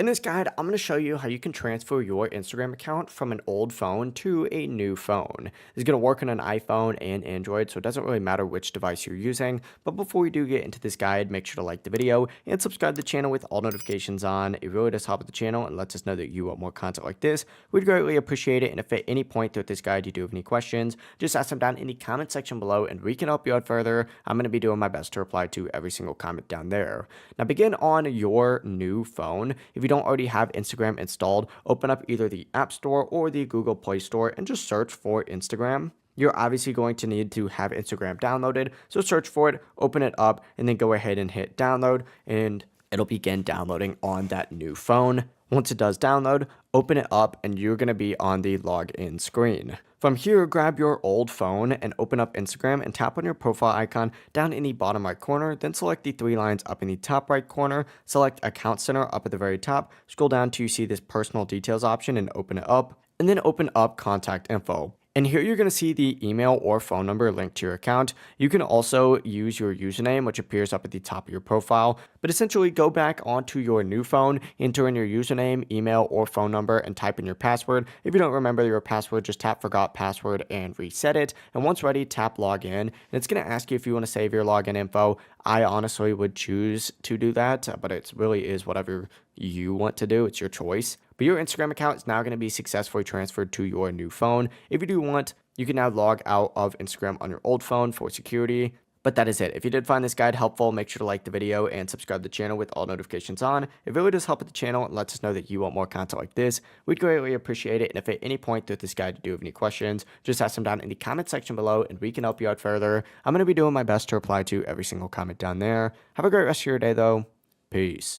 In this guide, I'm going to show you how you can transfer your Instagram account from an old phone to a new phone. It's going to work on an iPhone and Android, so it doesn't really matter which device you're using. But before we do get into this guide, make sure to like the video and subscribe to the channel with all notifications on. It really does help with the channel and lets us know that you want more content like this. We'd greatly appreciate it. And if at any point throughout this guide you do have any questions, just ask them down in the comment section below and we can help you out further. I'm going to be doing my best to reply to every single comment down there. Now begin on your new phone. If you don't already have Instagram installed, open up either the App Store or the Google Play Store and just search for Instagram. You're obviously going to need to have Instagram downloaded, so search for it, open it up, and then go ahead and hit download, and it'll begin downloading on that new phone. Once it does download, open it up and you're going to be on the login screen. From here, grab your old phone and open up Instagram and tap on your profile icon down in the bottom right corner, then select the three lines up in the top right corner, select Account Center up at the very top, scroll down till you see this personal details option and open it up, and then open up contact info. And here you're going to see the email or phone number linked to your account. You can also use your username, which appears up at the top of your profile. But essentially, go back onto your new phone, enter in your username, email, or phone number, and type in your password. If you don't remember your password, just tap Forgot Password and reset it. And once ready, tap Login. And it's going to ask you if you want to save your login info. I honestly would choose to do that, but it really is whatever you want to do. It's your choice. But your Instagram account is now going to be successfully transferred to your new phone. If you do want, you can now log out of Instagram on your old phone for security. But that is it. If you did find this guide helpful, make sure to like the video and subscribe to the channel with all notifications on. It really does help with the channel and lets us know that you want more content like this. We'd greatly appreciate it. And if at any point through this guide you do have any questions, just ask them down in the comment section below and we can help you out further. I'm going to be doing my best to reply to every single comment down there. Have a great rest of your day though. Peace.